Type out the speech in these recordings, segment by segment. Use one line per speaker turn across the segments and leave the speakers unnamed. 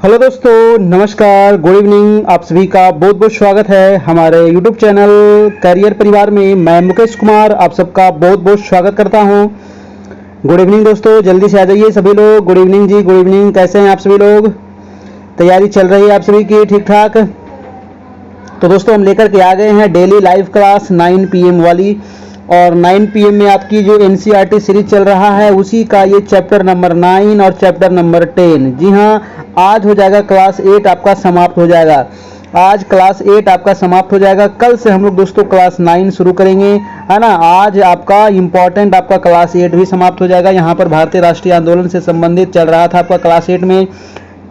Hello दोस्तों, नमस्कार, good evening. आप सभी का बहुत बहुत स्वागत है हमारे यूट्यूब चैनल करियर परिवार में। मैं मुकेश कुमार आप सबका बहुत बहुत स्वागत करता हूं। गुड इवनिंग दोस्तों, जल्दी से आ जाइए सभी लोग। गुड इवनिंग जी, गुड इवनिंग। कैसे हैं आप सभी लोग? तैयारी चल रही है आप सभी की ठीक ठाक? तो दोस्तों हम लेकर के आ गए हैं डेली लाइव क्लास 9 PM वाली, और 9 PM में आपकी जो NCERT सीरीज चल रहा है उसी का ये चैप्टर नंबर 9 और चैप्टर नंबर 10। जी हाँ, आज हो जाएगा क्लास 8 आपका समाप्त हो जाएगा। आज क्लास 8 आपका समाप्त हो जाएगा। कल से हम लोग दोस्तों क्लास 9 शुरू करेंगे, है ना। आज आपका इम्पोर्टेंट आपका क्लास 8 भी समाप्त हो जाएगा। यहाँ पर भारतीय राष्ट्रीय आंदोलन से संबंधित चल रहा था आपका क्लास 8 में।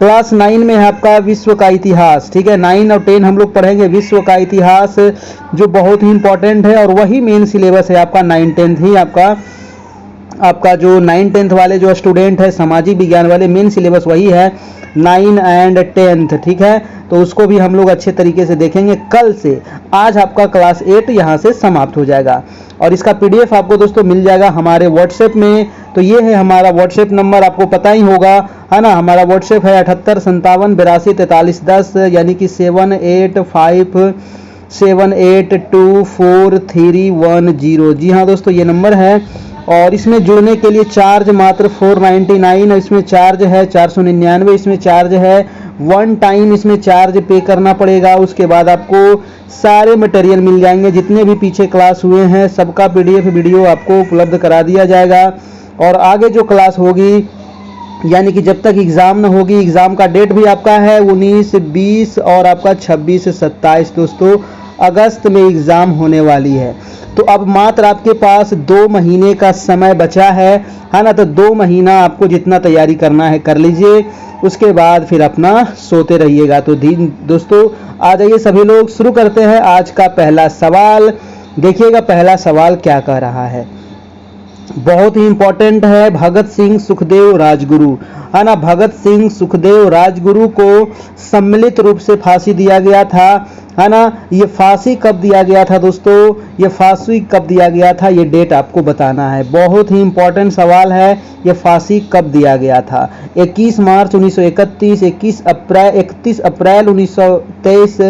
क्लास 9 में है आपका विश्व का इतिहास, ठीक है। 9 और 10 हम लोग पढ़ेंगे विश्व का इतिहास, जो बहुत ही इंपॉर्टेंट है, और वही मेन सिलेबस है आपका 9 10 ही आपका जो 9 10 वाले जो स्टूडेंट है सामाजिक विज्ञान वाले, मेन सिलेबस वही है 9 एंड 10, ठीक है। तो उसको भी हम लोग अच्छे तरीके से देखेंगे कल से। आज आपका क्लास 8 यहाँ से समाप्त हो जाएगा, और इसका PDF आपको दोस्तों मिल जाएगा हमारे व्हाट्सएप में। तो ये है हमारा व्हाट्सएप नंबर, आपको पता ही होगा, है ना। हमारा व्हाट्सएप है 7857824310, यानी कि 7857824310। जी हाँ दोस्तों, ये नंबर है। और इसमें जुड़ने के लिए चार्ज मात्र 499, और इसमें चार्ज है 499, इसमें चार्ज है 1 टाइम, इसमें चार्ज पे करना पड़ेगा। उसके बाद आपको सारे मटेरियल मिल जाएंगे, जितने भी पीछे क्लास हुए हैं सबका PDF वीडियो आपको उपलब्ध करा दिया जाएगा। और आगे जो क्लास होगी, यानी कि जब तक एग्ज़ाम न होगी, एग्ज़ाम का डेट भी आपका है 19, 20 और आपका 26, 27 दोस्तों अगस्त में एग्ज़ाम होने वाली है। तो अब मात्र आपके पास 2 महीने का समय बचा है ना। तो 2 महीना आपको जितना तैयारी करना है कर लीजिए, उसके बाद फिर अपना सोते रहिएगा। तो दोस्तों आ जाइए सभी लोग, शुरू करते हैं आज का पहला सवाल। देखिएगा पहला सवाल क्या कह रहा है, बहुत ही इंपॉर्टेंट है। भगत सिंह सुखदेव राजगुरु, है ना। भगत सिंह सुखदेव राजगुरु को सम्मिलित रूप से फांसी दिया गया था, है ना। ये फांसी कब दिया गया था दोस्तों? ये फांसी कब दिया गया था, ये डेट आपको बताना है। बहुत ही इंपॉर्टेंट सवाल है, ये फांसी कब दिया गया था। 21 मार्च 1931, 31 अप्रैल 1923,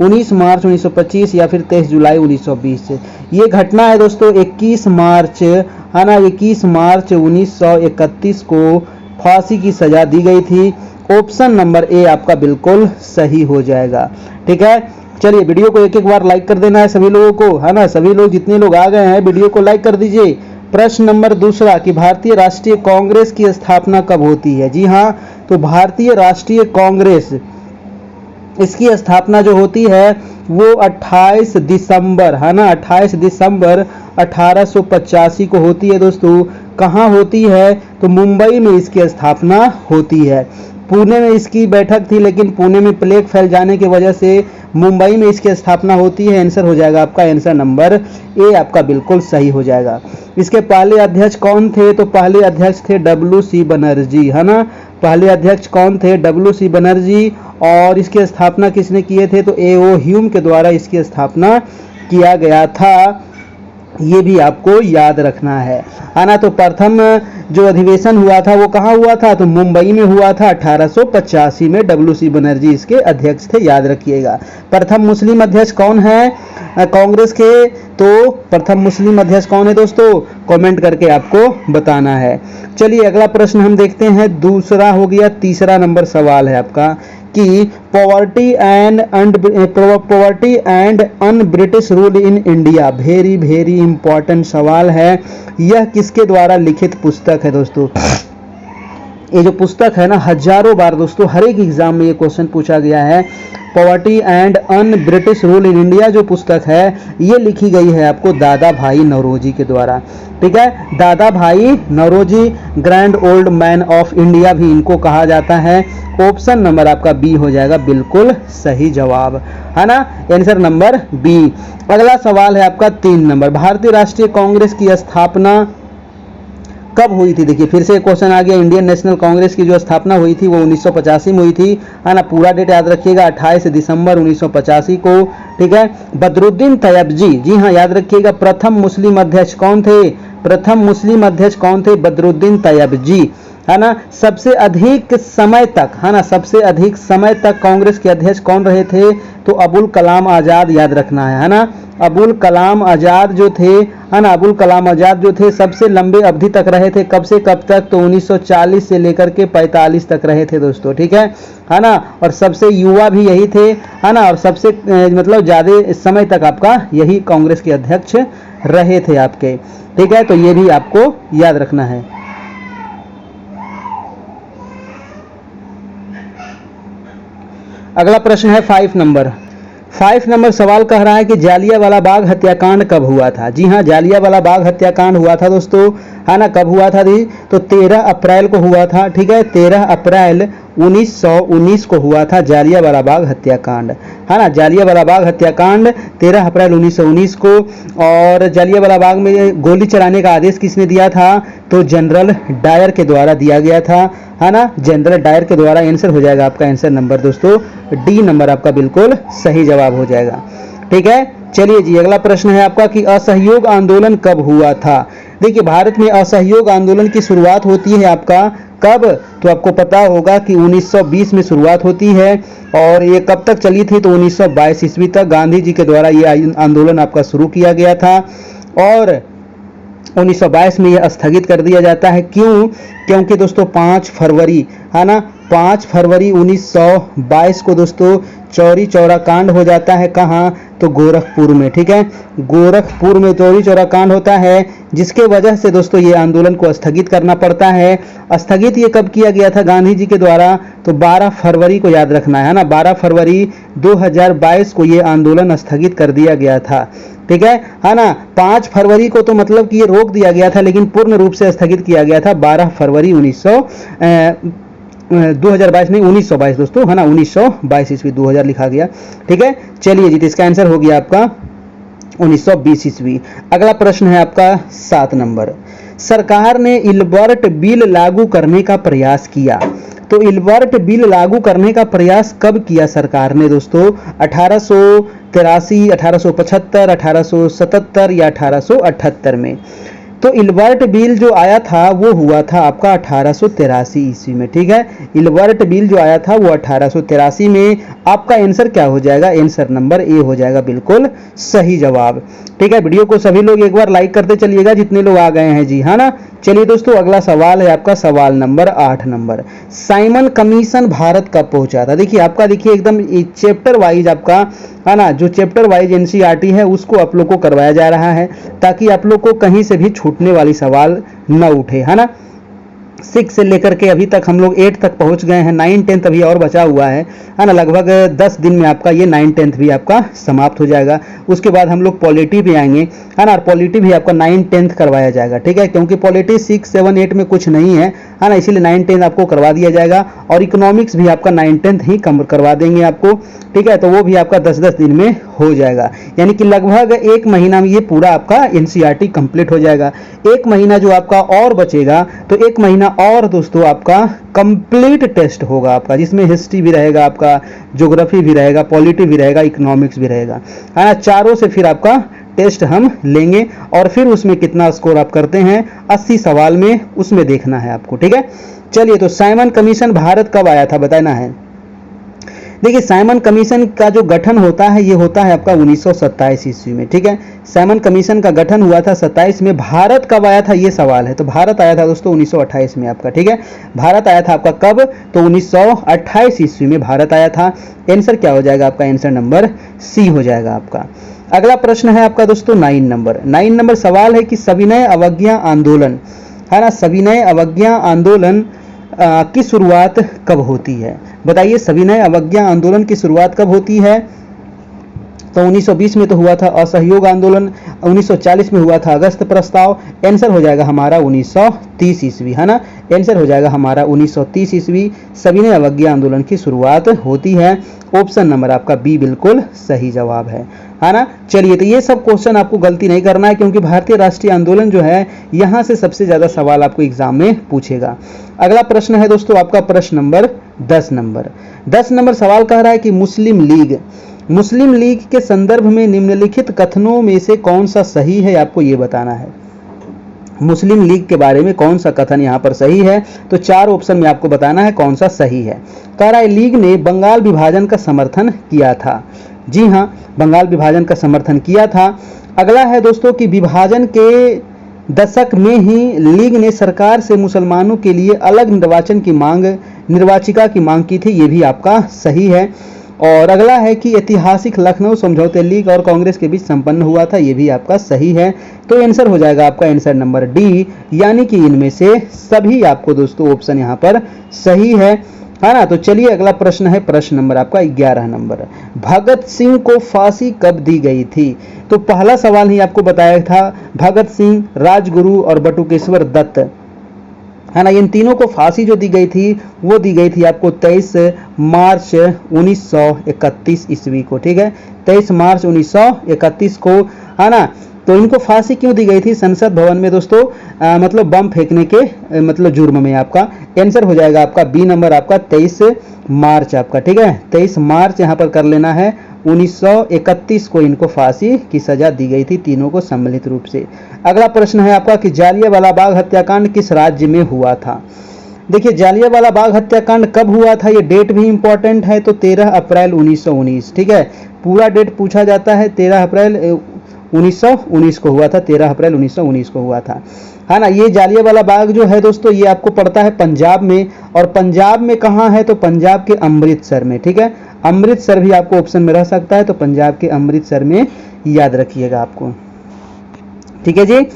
19 मार्च 1925 या फिर 23 जुलाई 1920। ये घटना है दोस्तों 21 मार्च, है ना। 21 मार्च 1931 को फांसी की सजा दी गई थी। ऑप्शन नंबर ए आपका बिल्कुल सही हो जाएगा, ठीक है। चलिए वीडियो को एक बार लाइक कर देना है सभी लोगों को, है ना। सभी लोग जितने लोग आ गए हैं वीडियो को लाइक कर दीजिए। प्रश्न नंबर दूसरा कि भारतीय राष्ट्रीय कांग्रेस की स्थापना कब होती है? जी हाँ, तो भारतीय राष्ट्रीय कांग्रेस, इसकी स्थापना जो होती है वो 28 दिसंबर, है ना, 28 दिसंबर 1885 को होती है दोस्तों। कहाँ होती है? तो मुंबई में इसकी स्थापना होती है। पुणे में इसकी बैठक थी, लेकिन पुणे में प्लेग फैल जाने की वजह से मुंबई में इसकी स्थापना होती है। आंसर हो जाएगा आपका आंसर नंबर ए आपका बिल्कुल सही हो जाएगा। इसके पहले अध्यक्ष कौन थे? तो पहले अध्यक्ष थे WC बनर्जी, है ना। पहले अध्यक्ष कौन थे? WC बनर्जी। और इसकी स्थापना किसने किए थे? तो A.O. ह्यूम के द्वारा इसकी स्थापना किया गया था। ये भी आपको याद रखना है ना। तो प्रथम जो अधिवेशन हुआ था वो कहाँ हुआ था? तो मुंबई में हुआ था 1885 में। WC बनर्जी इसके अध्यक्ष थे, याद रखिएगा। प्रथम मुस्लिम अध्यक्ष कौन है कांग्रेस के? तो प्रथम मुस्लिम अध्यक्ष कौन है दोस्तों? कमेंट करके आपको बताना है। चलिए अगला प्रश्न हम देखते हैं, दूसरा हो गया। तीसरा नंबर सवाल है आपका कि poverty and un British rule in India. Very very important सवाल है। यह किसके द्वारा लिखित पुस्तक है दोस्तों? ये जो पुस्तक है ना, हजारों बार दोस्तों हर एक एग्जाम में ये क्वेश्चन पूछा गया है। Poverty and un British rule in India जो पुस्तक है ये लिखी गई है आपको दादा भाई नौरोजी के द्वारा, ठीक है। Dadabhai Naoroji, grand old man of India भी इनको कहा जाता है। ऑप्शन नंबर आपका बी हो जाएगा बिल्कुल सही जवाब, है ना। Answer number B. अगला सवाल है आपका 3 नंबर, भारतीय राष्ट्रीय कांग्रेस की स्थापना कब हुई थी? देखिए फिर से क्वेश्चन आ गया। इंडियन नेशनल कांग्रेस की जो स्थापना हुई थी वो 1985 में हुई थी, है ना। पूरा डेट याद रखिएगा 28 दिसंबर 1985 को, ठीक है। बदरुद्दीन तैयबजी, जी हाँ याद रखिएगा। प्रथम मुस्लिम अध्यक्ष कौन थे? प्रथम मुस्लिम अध्यक्ष कौन थे? बदरुद्दीन तैयबजी, है ना। सबसे अधिक समय तक, है ना, सबसे अधिक समय तक कांग्रेस के अध्यक्ष कौन रहे थे? तो अबुल कलाम आजाद, याद रखना है ना। अबुल कलाम आजाद जो थे, है ना, अबुल कलाम आजाद जो थे सबसे लंबे अवधि तक रहे थे। कब से कब तक? तो 1940 से लेकर के 45 तक रहे थे दोस्तों, ठीक है ना। और सबसे युवा भी यही थे, है ना, और सबसे मतलब ज्यादा समय तक आपका यही कांग्रेस के अध्यक्ष रहे थे आपके, ठीक है। तो ये भी आपको याद रखना है। अगला प्रश्न है 5 नंबर सवाल कह रहा है कि जालियांवाला बाग हत्याकांड कब हुआ था? जी हाँ, जालियांवाला बाग हत्याकांड हुआ था दोस्तों, है ना। कब हुआ था जी? तो 13 अप्रैल को हुआ था, ठीक है। 13 अप्रैल 1919 को हुआ था जालियांवाला बाग हत्याकांड, है ना। जालियांवाला बाग हत्याकांड 13 अप्रैल 1919 को। और जालियांवाला बाग में गोली चलाने का आदेश किसने दिया था? तो जनरल डायर के द्वारा दिया गया था, है ना। जनरल डायर के द्वारा। आंसर हो जाएगा आपका आंसर नंबर दोस्तों डी नंबर आपका बिल्कुल सही जवाब हो जाएगा, ठीक है। चलिए जी, अगला प्रश्न है आपका कि असहयोग आंदोलन कब हुआ था? देखिए, भारत में असहयोग आंदोलन की शुरुआत होती है आपका कब? तो आपको पता होगा कि 1920 में शुरुआत होती है। और ये कब तक चली थी? तो 1922 ईस्वी तक गांधी जी के द्वारा ये आंदोलन आपका शुरू किया गया था। और 1922 में यह स्थगित कर दिया जाता है। क्यों? क्योंकि दोस्तों 5 फरवरी, है ना, 5 फरवरी 1922 को दोस्तों चौरी चौरा कांड हो जाता है। कहाँ? तो गोरखपुर में, ठीक है। गोरखपुर में चौरी चौरा कांड होता है, जिसके वजह से दोस्तों ये आंदोलन को स्थगित करना पड़ता है। स्थगित ये कब किया गया था गांधी जी के द्वारा? तो 12 फरवरी को याद रखना है ना। 12 फरवरी 2022 को ये आंदोलन स्थगित कर दिया गया था, ठीक है ना। 5 फरवरी को तो मतलब कि ये रोक दिया गया था, लेकिन पूर्ण रूप से स्थगित किया गया था 12 फरवरी 2022 नहीं 1922 दोस्तों, है ना। 1922 ईस्वी, 2000 लिखा गया, ठीक है। चलिए जी, तो इसका आंसर हो गया आपका 1920 ईस्वी। अगला प्रश्न है आपका 7 नंबर। सरकार ने इल्बर्ट बिल लागू करने का प्रयास किया। तो इल्बर्ट बिल लागू करने का प्रयास कब किया सरकार ने दोस्तों? 1883, 1875, 1877 या 1878 में? तो इल्बर्ट बिल जो आया था वो हुआ था आपका 1883 ईस्वी में, ठीक है। इल्बर्ट बिल जो आया था वो 1883 में। आपका आंसर क्या हो जाएगा? आंसर नंबर ए हो जाएगा बिल्कुल सही जवाब, ठीक है। वीडियो को सभी लोग एक बार लाइक करते चलिएगा जितने लोग आ गए हैं जी, है ना। चलिए दोस्तों, अगला सवाल है आपका सवाल number 8 number. Simon commission Bharat कब पहुंचा था? देखिए आपका, देखिए एकदम चैप्टर वाइज आपका, है ना, जो चैप्टर वाइज एनसीईआरटी है उसको आप लोग को करवाया जा रहा है, ताकि आप लोग को कहीं से भी छूटने वाली सवाल न उठे, है ना। 6 से लेकर के अभी तक हम लोग 8 तक पहुंच गए हैं। 9 10 अभी और बचा हुआ है ना। लगभग 10 दिन में आपका ये 9 10 भी आपका समाप्त हो जाएगा। उसके बाद हम लोग पॉलिटी भी आएंगे, है ना। पॉलिटी भी आपका 9 10 करवाया जाएगा, ठीक है। क्योंकि पॉलिटी 6 7 8 में कुछ नहीं है ना, इसीलिए 9 10 आपको करवा दिया जाएगा। और इकोनॉमिक्स भी आपका 9 10 ही कम करवा देंगे आपको, ठीक है। तो वो भी आपका 10-10 दिन में हो जाएगा, यानी कि लगभग 1 महीना में ये पूरा आपका एनसीईआरटी कंप्लीट हो जाएगा। 1 महीना जो आपका और बचेगा, तो 1 महीना और दोस्तों आपका कंप्लीट टेस्ट होगा आपका, जिसमें हिस्ट्री भी रहेगा आपका, ज्योग्राफी भी रहेगा, पॉलिटी भी रहेगा, इकोनॉमिक्स भी रहेगा, है ना। चारों से फिर आपका टेस्ट हम लेंगे और फिर उसमें कितना स्कोर आप करते हैं 80 सवाल में, उसमें देखना है आपको, ठीक है। चलिए, तो साइमन कमीशन भारत कब आया था बताना है। देखिए, साइमन कमीशन का जो गठन होता है ये होता है आपका 1927 ईस्वी में, ठीक है। साइमन कमीशन का गठन हुआ था 27 में। भारत कब आया था ये सवाल है, तो भारत आया था दोस्तों 1928 में आपका, ठीक है। भारत आया था आपका कब? तो 1928 ईस्वी में भारत आया था। आंसर क्या हो जाएगा आपका? आंसर नंबर सी हो जाएगा आपका। अगला प्रश्न है आपका दोस्तों 9 नंबर। 9 नंबर सवाल है कि सविनय अवज्ञा आंदोलन, है ना, सविनय अवज्ञा आंदोलन की शुरुआत कब होती है? बताइए, सविनय अवज्ञा आंदोलन की शुरुआत कब होती है? तो 1920 में तो हुआ था असहयोग आंदोलन, 1940 में हुआ था अगस्त प्रस्ताव। आंसर हो जाएगा हमारा 1930 ईस्वी, है ना। आंसर हो जाएगा हमारा 1930 ईस्वी सविनय अवज्ञा आंदोलन की शुरुआत होती है। ऑप्शन नंबर आपका बी बिल्कुल सही जवाब है ना। चलिए, तो ये सब क्वेश्चन आपको गलती नहीं करना है, क्योंकि भारतीय राष्ट्रीय आंदोलन जो है यहाँ से सबसे ज्यादा सवाल आपको एग्जाम में पूछेगा। अगला प्रश्न है दोस्तों आपका प्रश्न नंबर 10 नंबर। 10 नंबर सवाल कह रहा है कि मुस्लिम लीग के संदर्भ में निम्नलिखित कथनों में से कौन सा सही है, आपको ये बताना है। मुस्लिम लीग के बारे में कौन सा कथन यहाँ पर सही है? तो 4 ऑप्शन में आपको बताना है कौन सा सही है। कह रहा है लीग ने बंगाल विभाजन का समर्थन किया था। जी हाँ, बंगाल विभाजन का समर्थन किया था। अगला है दोस्तों कि विभाजन के दशक में ही लीग ने सरकार से मुसलमानों के लिए अलग निर्वाचिका की मांग की थी। ये भी आपका सही है। और अगला है कि ऐतिहासिक लखनऊ समझौते लीग और कांग्रेस के बीच संपन्न हुआ था। ये भी आपका सही है। तो आंसर हो जाएगा आपका आंसर नंबर डी, यानी कि इनमें से सभी आपको दोस्तों ऑप्शन यहाँ पर सही है ना। तो चलिए अगला प्रश्न है, प्रश्न नंबर आपका 11 नंबर। भगत सिंह को फांसी कब दी गई थी? तो पहला सवाल ही आपको बताया था, भगत सिंह, राजगुरु और बटुकेश्वर दत्त, है ना, इन तीनों को फांसी जो दी गई थी वो दी गई थी आपको 23 मार्च 1931 ईस्वी को। ठीक है, 23 मार्च 1931 को, है ना। तो इनको फांसी क्यों दी गई थी? संसद भवन में दोस्तों मतलब बम फेंकने के मतलब जुर्म में। आपका आंसर हो जाएगा आपका बी नंबर, आपका 23 मार्च आपका। ठीक है, 23 मार्च यहाँ पर कर लेना है। 1931 को इनको फांसी की सजा दी गई थी, तीनों को सम्मिलित रूप से। अगला प्रश्न है आपका कि जालियांवाला बाग हत्याकांड किस राज्य में हुआ था? देखिए, जालियांवाला बाग हत्याकांड कब हुआ था, ये डेट भी इंपॉर्टेंट है। तो 13 अप्रैल 1919। ठीक है, पूरा डेट पूछा जाता है। 13 अप्रैल 1919 को हुआ था, 13 अप्रैल 1919 को हुआ था, है ना। ये जालियांवाला बाग जो है दोस्तों, ये आपको पड़ता है पंजाब में। और पंजाब में कहाँ है? तो पंजाब के अमृतसर में। ठीक है, अमृतसर भी आपको ऑप्शन में रह सकता है, तो पंजाब के अमृतसर में याद रखिएगा आपको। ठीक है जी,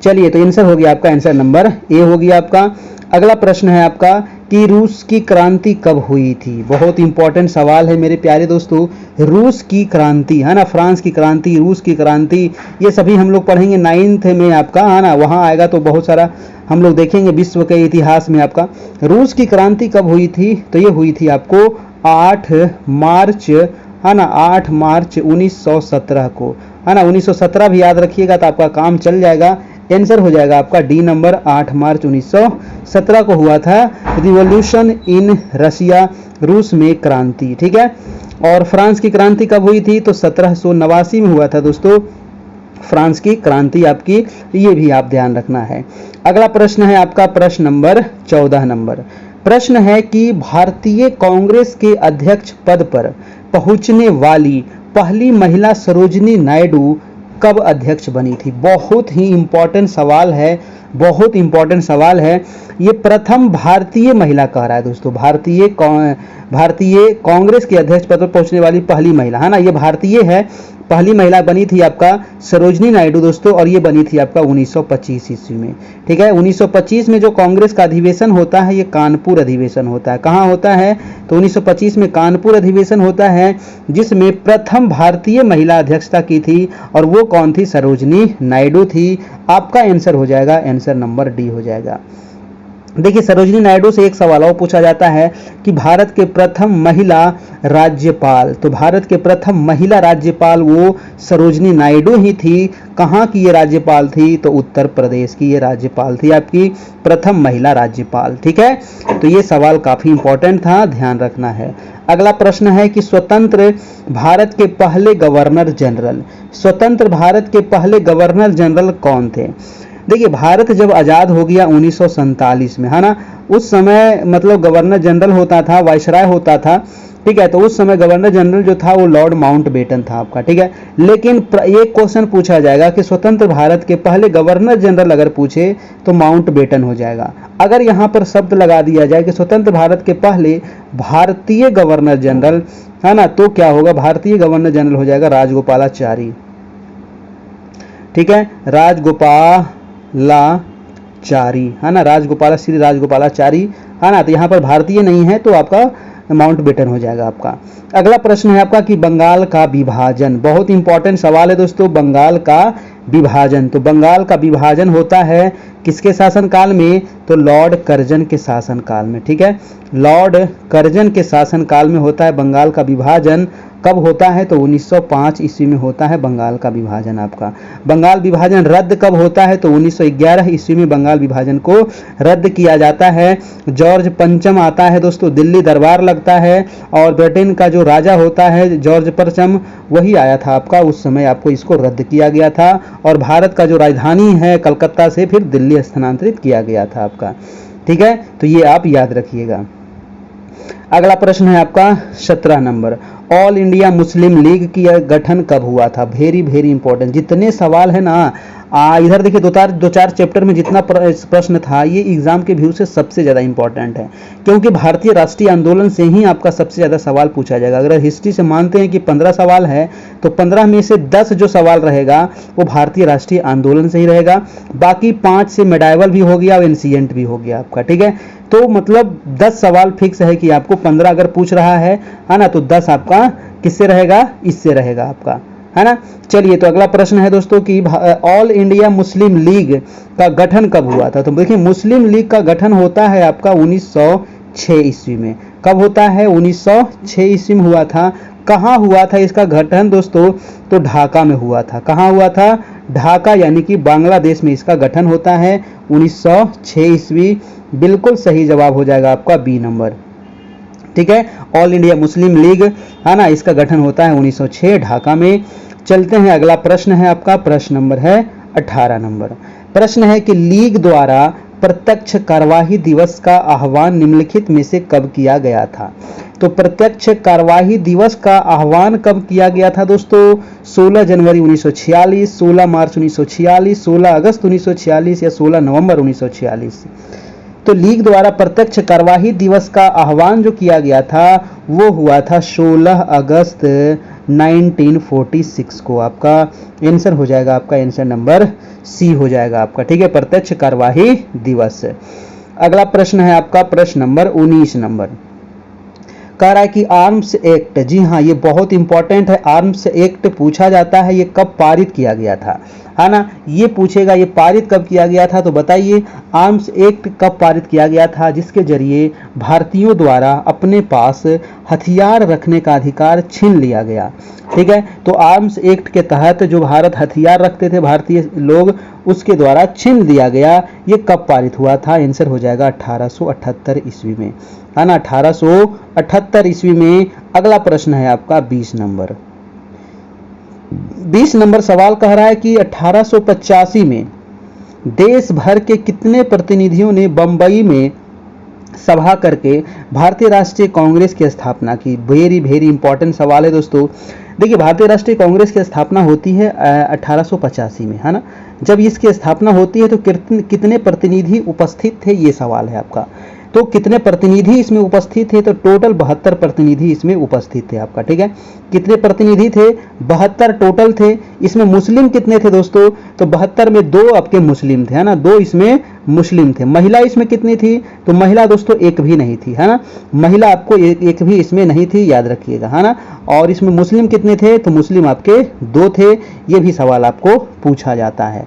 चलिए तो आंसर हो गया आपका, आंसर नंबर ए हो गया आपका। अगला प्रश्न है आपका कि रूस की क्रांति कब हुई थी? बहुत इंपॉर्टेंट सवाल है मेरे प्यारे दोस्तों। रूस की क्रांति, है ना, फ्रांस की क्रांति, रूस की क्रांति, ये सभी हम लोग पढ़ेंगे 9th में आपका, है ना। वहाँ आएगा तो बहुत सारा हम लोग देखेंगे विश्व के इतिहास में आपका। रूस की क्रांति कब हुई थी? तो ये हुई थी आपको 8 मार्च, है ना, 8 मार्च 1917 को, है ना। 1917 भी याद रखिएगा तो आपका काम चल जाएगा। आंसर हो जाएगा आपका डी नंबर, 8 मार्च 1917 को हुआ था रिवॉल्यूशन इन रशिया, रूस में क्रांति। ठीक है, और फ्रांस की क्रांति कब हुई थी? तो 1789 में हुआ था दोस्तों, फ्रांस की क्रांति आपकी, ये भी आप ध्यान रखना है। अगला प्रश्न है आपका, प्रश्न नंबर 14 नंबर। प्रश्न है कि भारतीय कांग्रेस के अध्यक्ष पद पर पहुंचने वाली पहली महिला सरोजिनी नायडू कब अध्यक्ष बनी थी? बहुत ही इंपॉर्टेंट सवाल है, बहुत इंपॉर्टेंट सवाल है। ये प्रथम भारतीय महिला कह रहा है दोस्तों, भारतीय कांग्रेस के अध्यक्ष पद पर पहुंचने वाली पहली महिला, है ना, ये भारतीय है। पहली महिला बनी थी आपका सरोजिनी नायडू दोस्तों, और ये बनी थी आपका 1925 ईस्वी में। ठीक है, 1925 में जो कांग्रेस का अधिवेशन होता है, ये कानपुर अधिवेशन होता है। कहाँ होता है? तो 1925 में कानपुर अधिवेशन होता है, जिसमें प्रथम भारतीय महिला अध्यक्षता की थी, और वो कौन थी? सरोजिनी नायडू थी। आपका आंसर हो जाएगा, आंसर नंबर डी हो जाएगा। देखिए, सरोजिनी नायडू से एक सवाल और पूछा जाता है कि भारत के प्रथम महिला राज्यपाल, तो भारत के प्रथम महिला राज्यपाल वो सरोजिनी नायडू ही थी। कहाँ की ये राज्यपाल थी? तो उत्तर प्रदेश की ये राज्यपाल थी, आपकी प्रथम महिला राज्यपाल। ठीक है, तो ये सवाल काफी इंपॉर्टेंट था, ध्यान रखना है। अगला प्रश्न है कि स्वतंत्र भारत के पहले गवर्नर जनरल, स्वतंत्र भारत के पहले गवर्नर जनरल कौन थे? देखिए, भारत जब आज़ाद हो गया 1947 में, है ना, उस समय मतलब गवर्नर जनरल होता था, वायसराय होता था। ठीक है, तो उस समय गवर्नर जनरल जो था वो लॉर्ड माउंटबेटन था आपका। ठीक है, लेकिन एक क्वेश्चन पूछा जाएगा कि स्वतंत्र भारत के पहले गवर्नर जनरल अगर पूछे तो माउंटबेटन हो जाएगा। अगर यहाँ पर शब्द लगा दिया जाए कि स्वतंत्र भारत के पहले भारतीय गवर्नर जनरल, है ना, तो क्या होगा? भारतीय गवर्नर जनरल हो जाएगा राजगोपालाचारी। ठीक है, राजगोपालाचारी, है ना, श्री राजगोपालाचारी, है ना। तो यहाँ पर भारतीय नहीं है, तो आपका माउंटबेटन हो जाएगा आपका। अगला प्रश्न है आपका कि बंगाल का विभाजन, बहुत इंपॉर्टेंट सवाल है दोस्तों, बंगाल का विभाजन। तो बंगाल का विभाजन होता है किसके शासनकाल में? तो लॉर्ड कर्जन के शासनकाल में। ठीक है, लॉर्ड कर्जन के शासनकाल में होता है बंगाल का विभाजन। कब होता है? तो 1905 ईस्वी में होता है बंगाल का विभाजन आपका। बंगाल विभाजन रद्द कब होता है? तो 1911 ईस्वी में बंगाल विभाजन को रद्द किया जाता है। जॉर्ज पंचम आता है दोस्तों, दिल्ली दरबार लगता है, और ब्रिटेन का जो राजा होता है जॉर्ज पंचम, वही आया था आपका, उस समय आपको इसको रद्द किया गया था और भारत का जो राजधानी है कलकत्ता से फिर दिल्ली स्थानांतरित किया गया था आपका। ठीक है, तो ये आप याद रखिएगा। अगला प्रश्न है आपका 17 number, all India Muslim league की गठन कब हुआ था? Very very important. जितने सवाल है ना इधर देखिए, दो चार चैप्टर में जितना प्रश्न था ये एग्जाम के व्यू से सबसे ज़्यादा इंपॉर्टेंट है, क्योंकि भारतीय राष्ट्रीय आंदोलन से ही आपका सबसे ज़्यादा सवाल पूछा जाएगा। अगर हिस्ट्री से मानते हैं कि 15 सवाल है तो 15 में से 10 जो सवाल रहेगा वो भारतीय राष्ट्रीय आंदोलन से ही रहेगा, बाकी 5 से मेडाइवल भी हो गया और एंशिएंट भी हो गया आपका। ठीक है, तो मतलब 10 सवाल फिक्स है कि आपको 15 अगर पूछ रहा है ना, तो 10 आपका किससे रहेगा? इससे रहेगा आपका, है ना। चलिए, तो अगला प्रश्न है दोस्तों कि ऑल इंडिया मुस्लिम लीग का गठन कब हुआ था? तो देखिए, मुस्लिम लीग का गठन होता है आपका 1906 ईस्वी में। कब होता है? 1906 ईस्वी में हुआ था। कहाँ हुआ था इसका गठन दोस्तों? तो ढाका में हुआ था। कहाँ हुआ था? ढाका, यानी कि बांग्लादेश में इसका गठन होता है 1906 ईस्वी। बिल्कुल सही जवाब हो जाएगा आपका बी नंबर। ठीक है, ऑल इंडिया मुस्लिम लीग है ना, इसका गठन होता है 1906 ढाका में। चलते हैं, अगला प्रश्न है आपका, प्रश्न नंबर है 18 नंबर। प्रश्न है कि लीग द्वारा प्रत्यक्ष कार्यवाही दिवस का आह्वान निम्नलिखित में से कब किया गया था? तो प्रत्यक्ष कार्यवाही दिवस का आह्वान कब किया गया था दोस्तों? 16 जनवरी 1946, 16 मार्च 1946, 16 अगस्त 1946 या 16 नवंबर 1946। तो लीग द्वारा प्रत्यक्ष कार्यवाही दिवस का आह्वान जो किया गया था वो हुआ था 16 अगस्त 1946 को। आपका आंसर हो जाएगा, आपका आंसर नंबर सी हो जाएगा आपका। ठीक है, प्रत्यक्ष कार्यवाही दिवस। अगला प्रश्न है आपका प्रश्न नंबर 19 नंबर। कह रहा है कि आर्म्स एक्ट, जी हाँ ये बहुत इंपॉर्टेंट है। आर्म्स एक्ट पूछा जाता है, ये कब पारित किया गया था, है ना, ये पूछेगा ये पारित कब किया गया था। तो बताइए आर्म्स एक्ट कब पारित किया गया था, जिसके जरिए भारतीयों द्वारा अपने पास हथियार रखने का अधिकार छीन लिया गया। ठीक है, तो आर्म्स एक्ट के तहत जो भारत हथियार रखते थे भारतीय लोग, उसके द्वारा छीन लिया गया। ये कब पारित हुआ था? आंसर हो जाएगा 1878 ईस्वी में, है ना, 1878 ईस्वी में। अगला प्रश्न है आपका 20 नंबर। 20 नंबर सवाल कह रहा है कि 1885 में देश भर के कितने प्रतिनिधियों ने बंबई में सभा करके भारतीय राष्ट्रीय कांग्रेस की स्थापना की? वेरी वेरी इंपॉर्टेंट सवाल है दोस्तों। देखिए, भारतीय राष्ट्रीय कांग्रेस की स्थापना होती है 1885 में, है ना। जब इसकी स्थापना होती है तो कितने प्रतिनिधि उपस्थित थे, ये सवाल है आपका। तो कितने प्रतिनिधि इसमें उपस्थित थे? तो टोटल 72 प्रतिनिधि इसमें उपस्थित थे आपका। ठीक है, कितने प्रतिनिधि थे? 72 टोटल थे। इसमें मुस्लिम कितने थे दोस्तों? तो 72 में 2 आपके मुस्लिम थे, है ना, 2 इसमें मुस्लिम थे। महिला इसमें कितनी थी? तो महिला दोस्तों एक भी नहीं थी, है ना, महिला आपको एक भी इसमें नहीं थी, याद रखिएगा, है ना। और इसमें मुस्लिम कितने थे? तो मुस्लिम आपके 2 थे। ये भी सवाल आपको पूछा जाता है।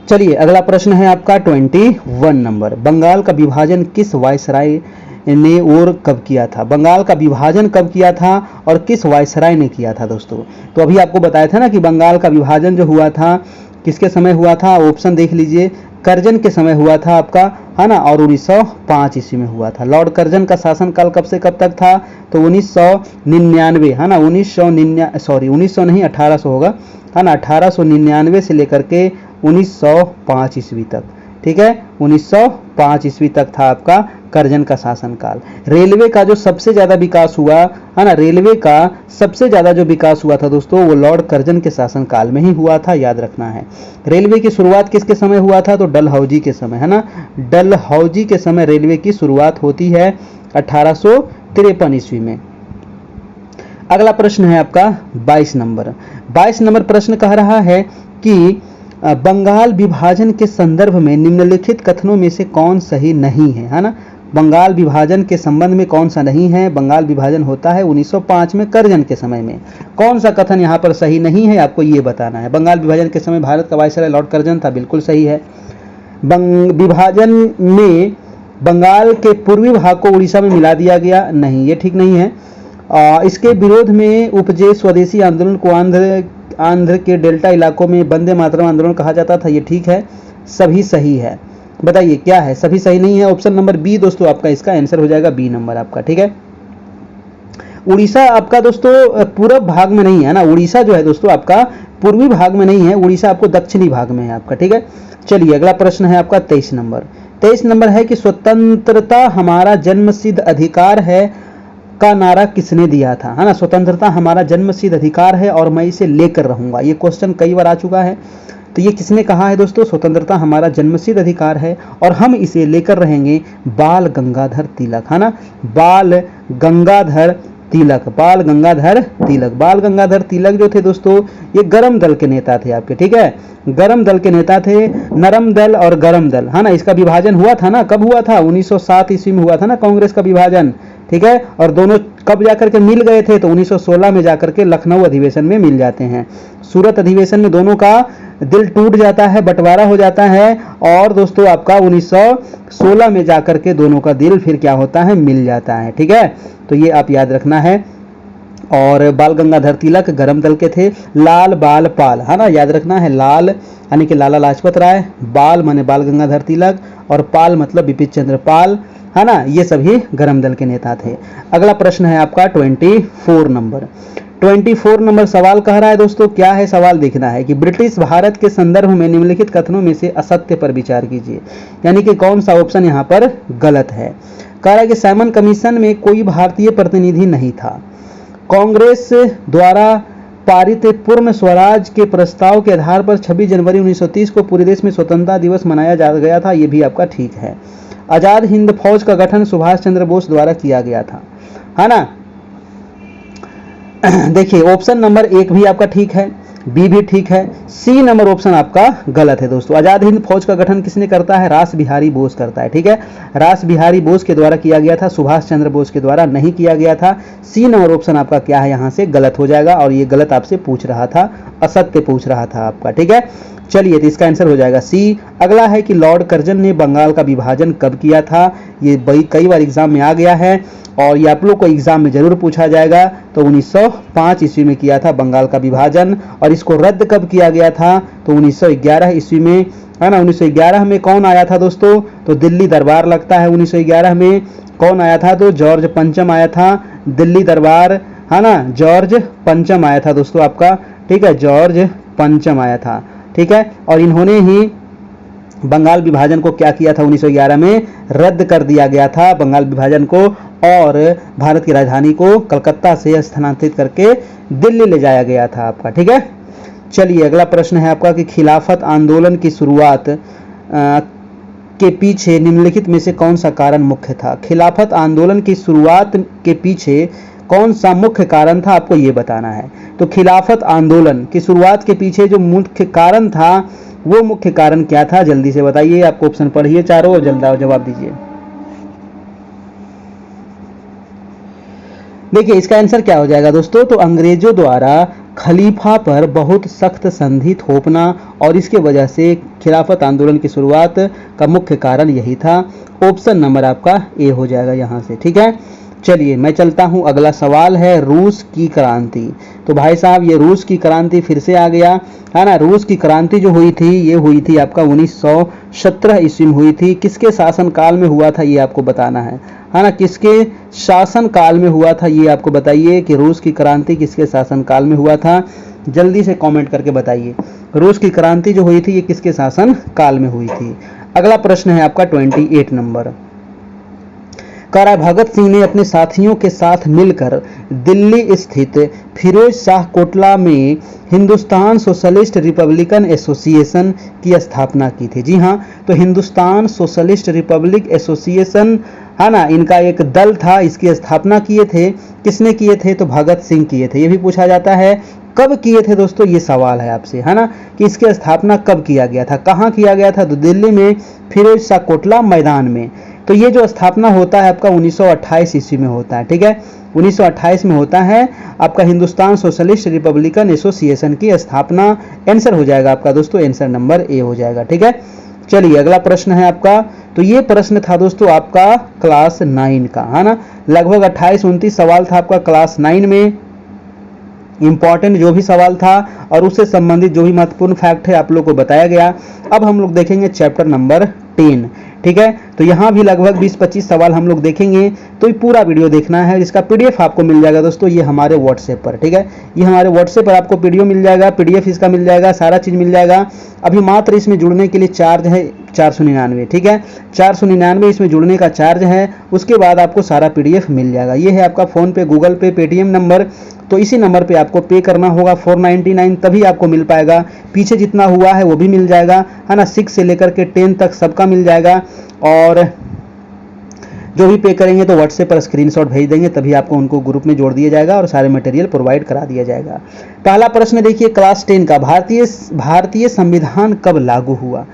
चलिए, अगला प्रश्न है आपका 21 नंबर। बंगाल का विभाजन किस वायसराय ने और कब किया था? बंगाल का विभाजन कब किया था और किस वायसराय ने किया था दोस्तों? तो अभी आपको बताया था ना कि बंगाल का विभाजन जो हुआ था किसके समय हुआ था? ऑप्शन देख लीजिए, कर्जन के समय हुआ था आपका, है ना, और 1905 ईस्वी में हुआ था। लॉर्ड कर्जन का शासनकाल कब से कब तक था? तो 1999, है ना, 1900 नहीं 1800 होगा, है ना, 1899 से लेकर के 1905 ईस्वी तक। ठीक है, 1905 ईस्वी तक था आपका कर्जन का शासनकाल। रेलवे का जो सबसे ज्यादा विकास हुआ, है ना, रेलवे का सबसे ज्यादा जो विकास हुआ था दोस्तों वो लॉर्ड कर्जन के शासनकाल में ही हुआ था, याद रखना है। रेलवे की शुरुआत किसके समय हुआ था? तो डलहौजी के समय, है ना, डलहौजी के समय रेलवे की शुरुआत होती है 1853 ईस्वी में। अगला प्रश्न है आपका 22 नंबर। 22 नंबर प्रश्न कह रहा है कि बंगाल विभाजन के संदर्भ में निम्नलिखित कथनों में से कौन सही नहीं है ना। बंगाल विभाजन के संबंध में कौन सा नहीं है? बंगाल विभाजन होता है 1905 में कर्जन के समय में। कौन सा कथन यहाँ पर सही नहीं है आपको ये बताना है। बंगाल विभाजन के समय भारत का वायसराय लॉर्ड कर्जन था, बिल्कुल सही है। विभाजन में बंगाल के पूर्वी भाग को उड़ीसा में मिला दिया गया, नहीं, ये ठीक नहीं है। इसके विरोध में उपजे स्वदेशी आंदोलन को आंध्र के डेल्टा इलाकों में वंदे मातरम आंदोलन कहा जाता था, ये ठीक है, सभी सही है। बताइए क्या है? सभी सही नहीं है। ऑप्शन नंबर बी दोस्तों आपका इसका आंसर हो जाएगा, बी नंबर आपका। ठीक है, उड़ीसा आपका दोस्तों पूर्व भाग में नहीं है ना, उड़ीसा जो है दोस्तों आपका पूर्वी भाग में नहीं है, उड़ीसा आपको दक्षिणी भाग में है आपका, ठीक है। चलिए अगला प्रश्न है आपका 23 नंबर। 23 नंबर है कि स्वतंत्रता हमारा जन्मसिद्ध अधिकार है का नारा किसने दिया था, है ना। स्वतंत्रता हमारा जन्मसिद्ध अधिकार है और मैं इसे लेकर रहूंगा, ये क्वेश्चन कई बार आ चुका है। तो ये किसने कहा है दोस्तों, स्वतंत्रता हमारा जन्मसिद्ध अधिकार है और हम इसे लेकर रहेंगे, बाल गंगाधर तिलक, है ना। बाल गंगाधर तिलक, बाल गंगाधर तिलक। बाल गंगाधर तिलक जो थे दोस्तों, ये गरम दल के नेता थे आपके, ठीक है। गरम दल के नेता थे, नरम दल और गरम दल, है ना। इसका विभाजन हुआ था ना, कब हुआ था, 1907 ईस्वी में हुआ था ना कांग्रेस का विभाजन, ठीक है। और दोनों कब जाकर के मिल गए थे, तो 1916 में जाकर के लखनऊ अधिवेशन में मिल जाते हैं। सूरत अधिवेशन में दोनों का दिल टूट जाता है, बंटवारा हो जाता है और दोस्तों आपका 1916 में जाकर के दोनों का दिल फिर क्या होता है, मिल जाता है, ठीक है। तो ये आप याद रखना है। और बाल गंगाधर तिलक गरम दल के थे। लाल बाल पाल, है ना, याद रखना है। लाल यानी कि लाला लाजपत राय, बाल माने बाल गंगाधर तिलक और पाल मतलब बिपिन चंद्र पाल, है ना। ये सभी गरम दल के नेता थे। अगला प्रश्न है आपका 24 नंबर। 24 नंबर सवाल कह रहा है दोस्तों, क्या है सवाल देखना है कि ब्रिटिश भारत के संदर्भ में निम्नलिखित कथनों में से असत्य पर विचार कीजिए, यानी कि कौन सा ऑप्शन यहाँ पर गलत है। कह रहा है कि साइमन कमीशन में कोई भारतीय प्रतिनिधि नहीं था। कांग्रेस द्वारा पारित पूर्ण स्वराज के प्रस्ताव के आधार पर 26 जनवरी 1930 को पूरे देश में स्वतंत्रता दिवस मनाया जा गया था, ये भी आपका ठीक है। आजाद हिंद फौज का गठन सुभाष चंद्र बोस द्वारा किया गया था, है ना। देखिए ऑप्शन नंबर 1 भी आपका ठीक है, बी भी ठीक है, सी नंबर ऑप्शन आपका गलत है दोस्तों। आजाद हिंद फौज का गठन किसने करता है, रास बिहारी बोस करता है, ठीक है। रास बिहारी बोस के द्वारा किया गया था, सुभाष चंद्र बोस के द्वारा नहीं किया गया था। सी नंबर ऑप्शन आपका क्या है, यहाँ से गलत हो जाएगा और ये गलत आपसे पूछ रहा था, असत्य पूछ रहा था आपका, ठीक है। चलिए तो इसका आंसर हो जाएगा सी। अगला है कि लॉर्ड कर्जन ने बंगाल का विभाजन कब किया था, ये कई बार एग्जाम में आ गया है और ये आप लोग को एग्जाम में जरूर पूछा जाएगा। तो 1905 ईस्वी में किया था बंगाल का विभाजन और इसको रद्द कब किया गया था, तो 1911 ईस्वी में, है ना। 1911 में कौन आया था दोस्तों, तो दिल्ली दरबार लगता है। 1911 में कौन आया था, तो जॉर्ज पंचम आया था दिल्ली दरबार, है ना। जॉर्ज पंचम आया था दोस्तों आपका, ठीक है, जॉर्ज पंचम आया था, ठीक है। और इन्होंने ही बंगाल विभाजन को क्या किया था, 1911 में रद्द कर दिया गया था बंगाल विभाजन को और भारत की राजधानी को कलकत्ता से स्थानांतरित करके दिल्ली ले जाया गया था आपका, ठीक है। चलिए अगला प्रश्न है आपका कि खिलाफत आंदोलन की शुरुआत के पीछे निम्नलिखित में से कौन सा कारण मुख्य था। खिलाफत आंदोलन की शुरुआत के पीछे कौन सा मुख्य कारण था, आपको ये बताना है। तो खिलाफत आंदोलन की शुरुआत के पीछे जो मुख्य कारण था, वो मुख्य कारण क्या था, जल्दी से बताइए। आपको ऑप्शन पढ़िए चारों और जल्दी जवाब दीजिए। देखिए इसका आंसर क्या हो जाएगा दोस्तों, तो अंग्रेजों द्वारा खलीफा पर बहुत सख्त संधि थोपना और इसके वजह से खिलाफत आंदोलन की शुरुआत का मुख्य कारण यही था। ऑप्शन नंबर आपका ए हो जाएगा यहाँ से, ठीक है। चलिए मैं चलता हूं, अगला सवाल है रूस की क्रांति। तो भाई साहब ये रूस की क्रांति फिर से आ गया, है ना। रूस की क्रांति जो हुई थी, ये हुई थी आपका 1917 ईस्वी में हुई थी। किसके शासन काल में हुआ था, ये आपको बताना है ना। किसके शासन काल में हुआ था, ये आपको बताइए कि रूस की क्रांति किसके शासन काल में हुआ था। जल्दी से कमेंट करके बताइए, रूस की क्रांति जो हुई थी ये किसके शासन काल में हुई थी। अगला प्रश्न है आपका 28 नंबर। कह रहा है भगत सिंह ने अपने साथियों के साथ मिलकर दिल्ली स्थित फिरोज शाह कोटला में हिंदुस्तान सोशलिस्ट रिपब्लिकन एसोसिएशन की स्थापना की थी। जी हाँ, तो हिंदुस्तान सोशलिस्ट रिपब्लिक एसोसिएशन, है ना, इनका एक दल था, इसकी स्थापना किए थे। किसने किए थे, तो भगत सिंह किए थे। ये भी पूछा जाता है कब किए थे दोस्तों, ये सवाल है आपसे, है ना, कि इसकी स्थापना कब किया गया था, कहाँ किया गया था, तो दिल्ली में फिरोज शाह कोटला मैदान में। तो ये जो स्थापना होता है आपका 1928 ईस्वी में होता है, ठीक है। 1928 में होता है आपका हिंदुस्तान सोशलिस्ट रिपब्लिकन एसोसिएशन की स्थापना। आंसर हो जाएगा आपका दोस्तों, आंसर नंबर ए हो जाएगा, ठीक है। चलिए अगला प्रश्न है आपका। तो ये प्रश्न था दोस्तों आपका क्लास 9 का, है ना। लगभग 28-29 सवाल था आपका क्लास 9 में। इंपॉर्टेंट जो भी सवाल था और उससे संबंधित जो भी महत्वपूर्ण फैक्ट है आप लोग को बताया गया। अब हम लोग देखेंगे चैप्टर नंबर 10, ठीक है। तो यहाँ भी लगभग 20-25 सवाल हम लोग देखेंगे, तो ये पूरा वीडियो देखना है। इसका पीडीएफ आपको मिल जाएगा दोस्तों, ये हमारे व्हाट्सएप पर, ठीक है, ये हमारे व्हाट्सएप पर आपको वीडियो मिल जाएगा, पीडीएफ इसका मिल जाएगा, सारा चीज़ मिल जाएगा। अभी मात्र इसमें जुड़ने के लिए चार्ज है 499, ठीक है, 499 इसमें जुड़ने का चार्ज है। उसके बाद आपको सारा पीडीएफ मिल जाएगा। ये है आपका फ़ोन पे, गूगल पे, पेटीएम नंबर, तो इसी नंबर पे आपको पे करना होगा 499, तभी आपको मिल पाएगा। पीछे जितना हुआ है वो भी मिल जाएगा, है ना, 6 से लेकर के 10 तक सबका मिल जाएगा। और जो भी पे करेंगे तो व्हाट्सएप पर स्क्रीनशॉट भेज देंगे, तभी आपको उनको ग्रुप में जोड़ दिया जाएगा और सारे मटेरियल प्रोवाइड करा दिया जाएगा। पहला प्रश्न देखिए क्लास 10 का, भारतीय संविधान कब लागू हुआ?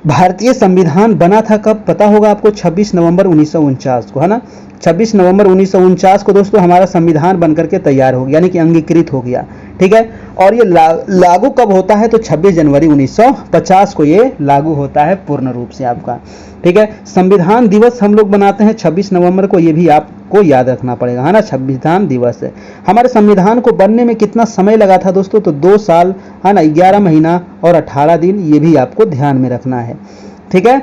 भारतीय संविधान बना था कब, पता होगा आपको, 26 नवंबर 1949 को, है ना, 26 नवंबर 1949 को दोस्तों हमारा संविधान बनकर के तैयार हो गया, यानी कि अंगीकृत हो गया, ठीक है। और ये लागू कब होता है, तो 26 जनवरी 1950 को ये लागू होता है पूर्ण रूप से आपका, ठीक है। संविधान दिवस हम लोग बनाते हैं 26 नवंबर को, ये भी आपको याद रखना पड़ेगा, है ना, संविधान दिवस है। हमारे संविधान को बनने में कितना समय लगा था दोस्तों, तो 2 साल, है ना, 11 महीना और 18 दिन, ये भी आपको ध्यान में रखना है, ठीक है।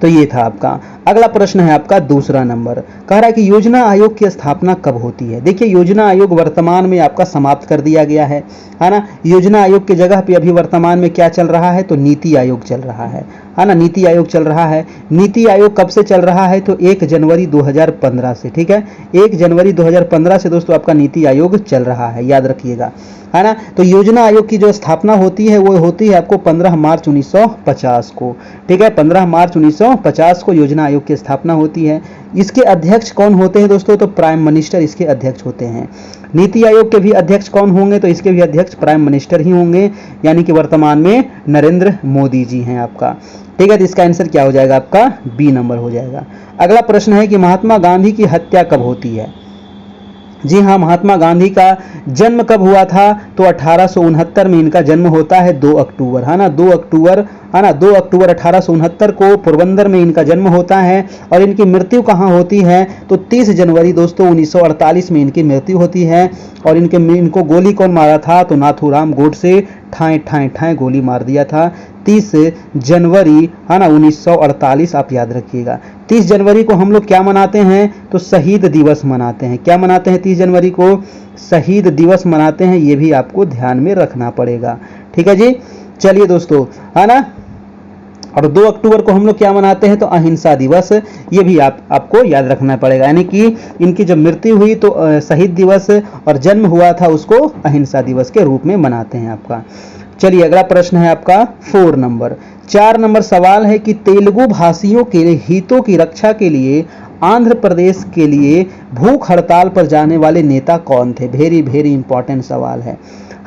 तो ये था आपका। अगला प्रश्न है आपका दूसरा नंबर, कह रहा है कि योजना आयोग की स्थापना कब होती है? देखिए योजना आयोग वर्तमान में आपका समाप्त कर दिया गया है ना। योजना आयोग की जगह पे अभी वर्तमान में क्या चल रहा है, तो नीति आयोग चल रहा है ना, नीति आयोग चल रहा है। नीति आयोग कब से चल रहा है, तो 1 जनवरी 2015 से, ठीक है, 1 जनवरी 2015 से दोस्तों आपका नीति आयोग चल रहा है, याद रखिएगा, है ना। तो योजना आयोग की जो स्थापना होती है वो होती है आपको 15 मार्च 1950 को, ठीक है, 15 मार्च 1950 को योजना आयोग की स्थापना होती है। इसके अध्यक्ष कौन होते हैं दोस्तों, तो प्राइम मिनिस्टर इसके अध्यक्ष होते हैं। नीति आयोग के भी अध्यक्ष कौन होंगे, तो इसके भी अध्यक्ष प्राइम मिनिस्टर ही होंगे, यानी कि वर्तमान में नरेंद्र मोदी जी हैं आपका, ठीक है। तो इसका आंसर क्या हो जाएगा आपका, बी नंबर हो जाएगा। अगला प्रश्न है कि महात्मा गांधी की हत्या कब होती है? जी हाँ, महात्मा गांधी का जन्म कब हुआ था, तो 1869 में इनका जन्म होता है, 2 अक्टूबर, है ना, 2 अक्टूबर, है ना, 2 अक्टूबर 1869 को पोरबंदर में इनका जन्म होता है। और इनकी मृत्यु कहाँ होती है, तो 30 जनवरी दोस्तों 1948 में इनकी मृत्यु होती है। और इनको गोली कौन मारा था, तो नाथूराम गोडसे ठाए ठाए ठाए गोली मार दिया था 30 जनवरी, है ना, 1948, आप याद रखिएगा। 30 जनवरी को हम लोग क्या मनाते हैं, तो शहीद दिवस मनाते हैं। क्या मनाते हैं 30 जनवरी को, शहीद दिवस मनाते हैं, ये भी आपको ध्यान में रखना पड़ेगा, ठीक है जी। चलिए दोस्तों, है ना, और 2 अक्टूबर को हम लोग क्या मनाते हैं, तो अहिंसा दिवस, ये भी आपको याद रखना पड़ेगा, यानी कि इनकी जब मृत्यु हुई तो शहीद दिवस और जन्म हुआ था उसको अहिंसा दिवस के रूप में मनाते हैं आपका। चलिए अगला प्रश्न है आपका 4 नंबर। 4 नंबर सवाल है कि तेलुगु भाषियों के हितों की रक्षा के लिए आंध्र प्रदेश के लिए भूख हड़ताल पर जाने वाले नेता कौन थे? वेरी वेरी इंपॉर्टेंट सवाल है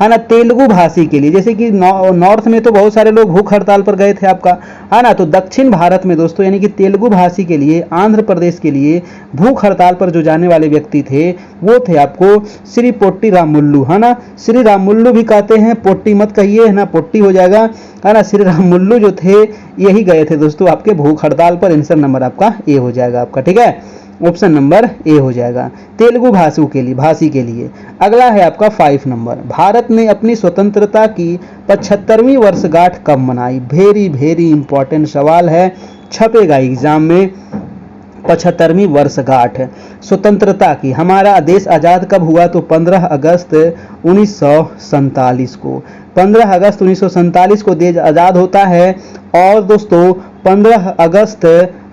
ना। तेलुगु भाषी के लिए, जैसे कि नॉर्थ में तो बहुत सारे लोग भूख हड़ताल पर गए थे आपका, है ना, तो दक्षिण भारत में दोस्तों यानी कि तेलुगु भाषी के लिए आंध्र प्रदेश के लिए भूख हड़ताल पर जो जाने वाले व्यक्ति थे वो थे आपको श्री पोट्टी रामुल्लू, है ना, श्री रामुल्लू भी कहते हैं, पोट्टी मत कहिए, है ना, पोट्टी हो जाएगा, है ना। श्री रामुल्लू जो थे यही गए थे दोस्तों आपके भूख हड़ताल पर। आंसर नंबर आपका ए हो जाएगा आपका, ठीक है, ऑप्शन नंबर ए हो जाएगा तेलुगु भाषी के लिए। अगला है आपका 5 नंबर, भारत ने अपनी स्वतंत्रता की 75वीं वर्षगांठ कब मनाई? वेरी वेरी इंपॉर्टेंट सवाल है, छपेगा एग्जाम में। 75वीं वर्षगांठ स्वतंत्रता की, हमारा देश आज़ाद कब हुआ? तो 15 अगस्त 1947 को, 15 अगस्त 1947 को देश आज़ाद होता है। और दोस्तों 15 अगस्त,